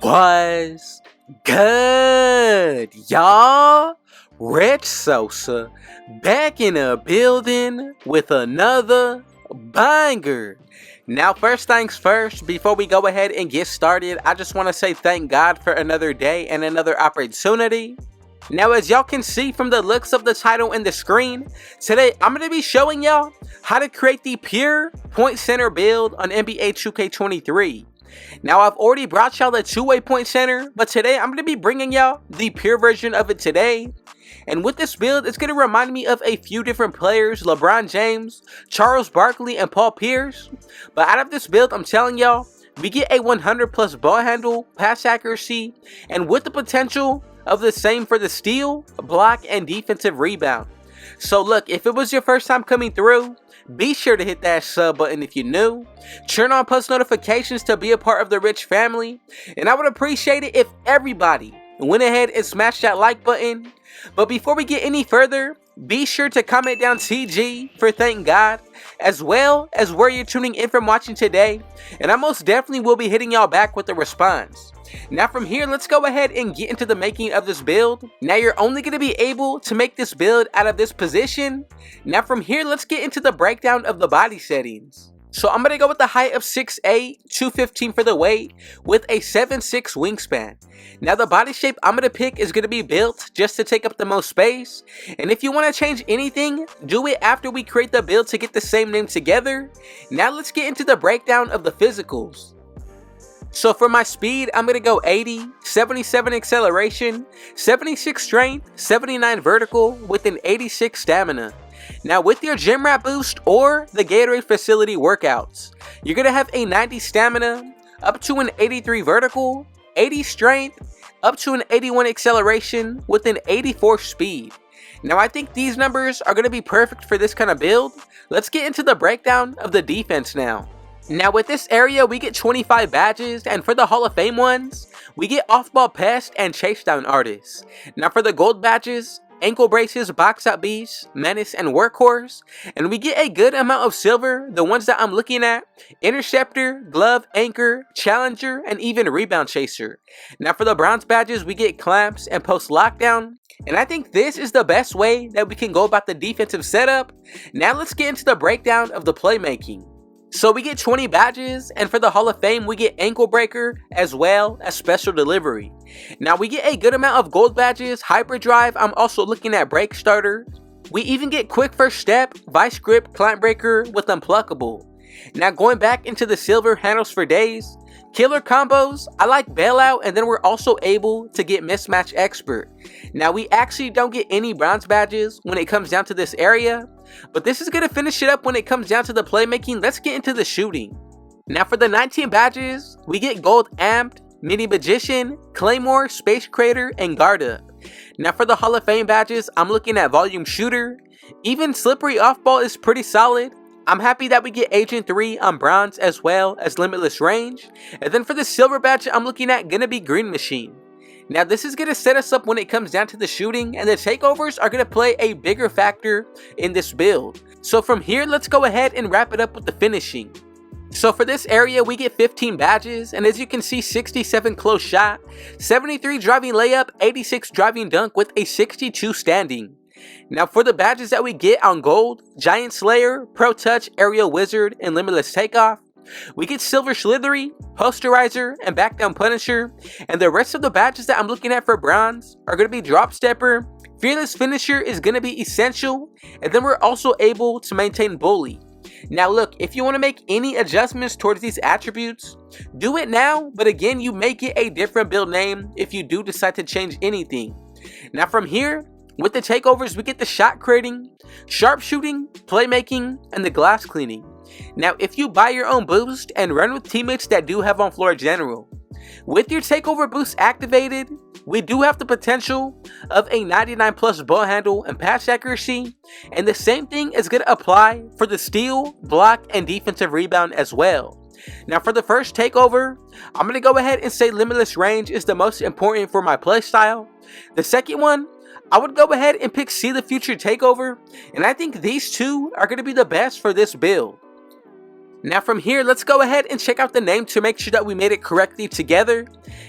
Was good, y'all? Rich Sosa back in the building with another banger. Now, first things first, before we go ahead and get started, I just want to say thank God for another day and another opportunity. Now, as y'all can see from the looks of the title and the screen, today I'm going to be showing y'all how to create the pure point center build on NBA 2K23. Now, I've already brought y'all the two-way point center, but today I'm going to be bringing y'all the pure version of it today. And with this build, it's going to remind me of a few different players: LeBron James, Charles Barkley, and Paul Pierce. But out of this build, I'm telling y'all, we get a 100 plus ball handle, pass accuracy, and with the potential of the same for the steal, block, and defensive rebound. So look, if it was your first time coming through, be sure to hit that sub button if you're new. Turn on post notifications to be a part of the rich family. And I would appreciate it if everybody went ahead and smashed that like button. But before we get any further, be sure to comment down TG for thank God, as well as where you're tuning in from watching today. And I most definitely will be hitting y'all back with a response. Now from here, let's go ahead and get into the making of this build. Now you're only going to be able to make this build out of this position. Now from here, let's get into the breakdown of the body settings. So I'm going to go with the height of 6'8", 215 for the weight, with a 7'6" wingspan. Now the body shape I'm going to pick is going to be built just to take up the most space. And if you want to change anything, do it after we create the build to get the same name together. Now let's get into the breakdown of the physicals. So for my speed, I'm going to go 80, 77 acceleration, 76 strength, 79 vertical, with an 86 stamina. Now with your gym rat boost or the Gatorade facility workouts, you're going to have a 90 stamina, up to an 83 vertical, 80 strength, up to an 81 acceleration, with an 84 speed. Now I think these numbers are going to be perfect for this kind of build. Let's get into the breakdown of the defense now. Now with this area, we get 25 badges, and for the Hall of Fame ones, we get off-ball pest and chase down artists. Now for the gold badges, ankle braces, box out beast, menace, and workhorse. And we get a good amount of silver, the ones that I'm looking at: interceptor, glove, anchor, challenger, and even rebound chaser. Now for the bronze badges, we get clamps and post lockdown. And I think this is the best way that we can go about the defensive setup. Now let's get into the breakdown of the playmaking. So we get 20 badges, and for the Hall of Fame, we get ankle breaker as well as special delivery. Now we get a good amount of gold badges, hyperdrive. I'm also looking at break starter. We even get quick first step, vice grip, clamp breaker with unpluckable. Now going back into the silver, handles for days, killer combos. I like bailout, and then we're also able to get mismatch expert. Now we actually don't get any bronze badges when it comes down to this area, but this is going to finish it up when it comes down to the playmaking. Let's get into the shooting. Now for the 19 badges, we get gold amped, mini magician, claymore, space crater, and guard up. Now for the Hall of Fame badges, I'm looking at volume shooter. Even slippery off ball is pretty solid. I'm happy that we get Agent 3 on bronze as well as limitless range. And then for the silver badge, I'm looking at gonna be green machine. Now this is going to set us up when it comes down to the shooting, and the takeovers are going to play a bigger factor in this build. So from here, let's go ahead and wrap it up with the finishing. So for this area, we get 15 badges, and as you can see, 67 close shot, 73 driving layup, 86 driving dunk, with a 62 standing. Now for the badges that we get on gold, Giant Slayer, Pro Touch, Aerial Wizard, and Limitless Takeoff, we get Silver Slithery, Posterizer, and Back Down Punisher. And the rest of the badges that I'm looking at for bronze are going to be Drop Stepper, Fearless Finisher is going to be Essential, and then we're also able to maintain Bully. Now look, if you want to make any adjustments towards these attributes, do it now, but again, you may get a different build name if you do decide to change anything. Now from here, with the takeovers, we get the shot creating, sharpshooting, playmaking, and the glass cleaning. Now if you buy your own boost and run with teammates that do have on floor general, with your takeover boost activated, we do have the potential of a 99 plus ball handle and pass accuracy, and the same thing is going to apply for the steal, block, and defensive rebound as well. Now for the first takeover, I'm going to go ahead and say limitless range is the most important for my playstyle. The second one, I would go ahead and pick See the Future Takeover, and I think these two are going to be the best for this build. Now from here, let's go ahead and check out the name to make sure that we made it correctly together.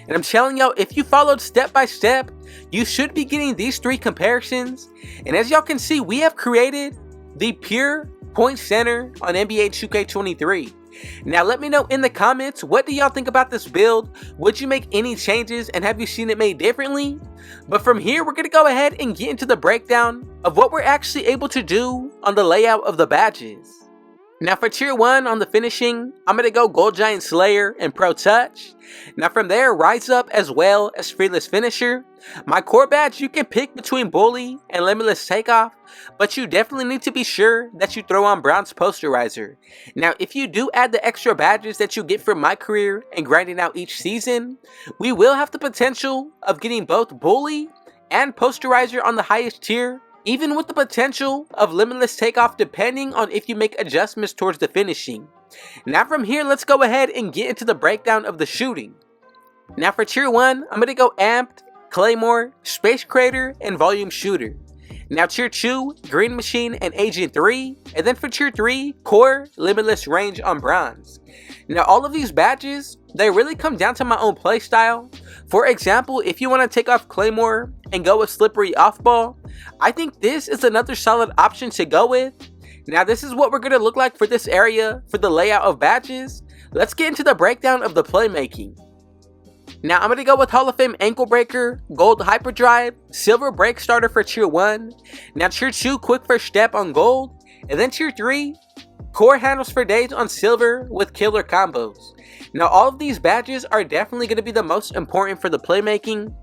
And I'm telling y'all, if you followed step by step, you should be getting these 3 comparisons. And as y'all can see, we have created the pure point center on NBA 2K23. Now let me know in the comments, what do y'all think about this build? Would you make any changes, and have you seen it made differently? But from here, we're going to go ahead and get into the breakdown of what we're actually able to do on the layout of the badges. Now for tier 1 on the finishing, I'm going to go Gold Giant Slayer and Pro Touch. Now from there, Rise Up as well as Fearless Finisher. My core badge, you can pick between Bully and Limitless Takeoff, but you definitely need to be sure that you throw on Bronze Posterizer. Now if you do add the extra badges that you get from My Career and grinding out each season, we will have the potential of getting both Bully and Posterizer on the highest tier, even with the potential of Limitless Takeoff depending on if you make adjustments towards the finishing. Now from here, let's go ahead and get into the breakdown of the shooting. Now for tier 1, I'm going to go Amped, Claymore, Space Crater, and Volume Shooter. Now tier 2, Green Machine and Agent 3, and then for tier 3, Core, Limitless Range on Bronze. Now all of these badges, they really come down to my own playstyle. For example, if you want to take off Claymore and go with Slippery Off-Ball, I think this is another solid option to go with. Now this is what we're going to look like for this area for the layout of badges. Let's get into the breakdown of the playmaking. Now I'm going to go with Hall of Fame Ankle Breaker, Gold Hyperdrive, Silver Break Starter for tier 1. Now tier 2, Quick First Step on Gold. And then tier 3, Core Handles for Days on Silver with Killer Combos. Now all of these badges are definitely going to be the most important for the playmaking.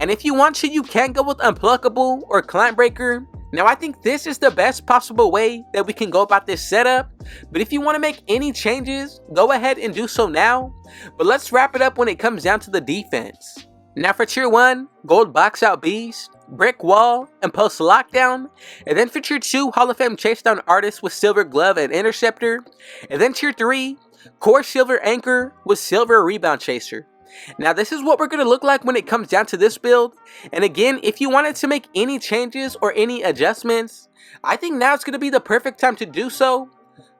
And if you want to, you can go with Unpluckable or Clamp Breaker. Now I think this is the best possible way that we can go about this setup, but if you want to make any changes, go ahead and do so now. But let's wrap it up when it comes down to the defense. Now for tier 1, Gold Box Out Beast, Brick Wall, and Post Lockdown. And then for tier 2, Hall of Fame Chase Down Artist with Silver Glove and Interceptor. And then tier 3, Core Silver Anchor with Silver Rebound Chaser. Now this is what we're going to look like when it comes down to this build. And again, if you wanted to make any changes or any adjustments, I think now it's going to be the perfect time to do so.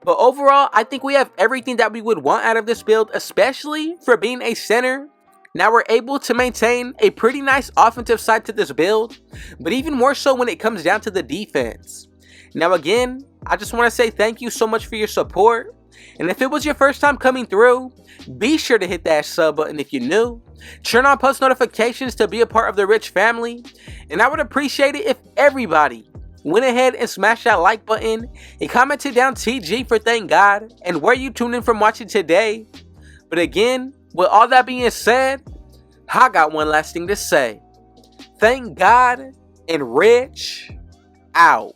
But overall, I think we have everything that we would want out of this build, especially for being a center. Now we're able to maintain a pretty nice offensive side to this build, but even more so when it comes down to the defense. Now again, I just want to say thank you so much for your support. And if it was your first time coming through, be sure to hit that sub button if you're new. Turn on post notifications to be a part of the Rich family. And I would appreciate it if everybody went ahead and smashed that like button and commented down TG for thank God and where you tuned in from watching today. But again, with all that being said, I got one last thing to say. Thank God and Rich out.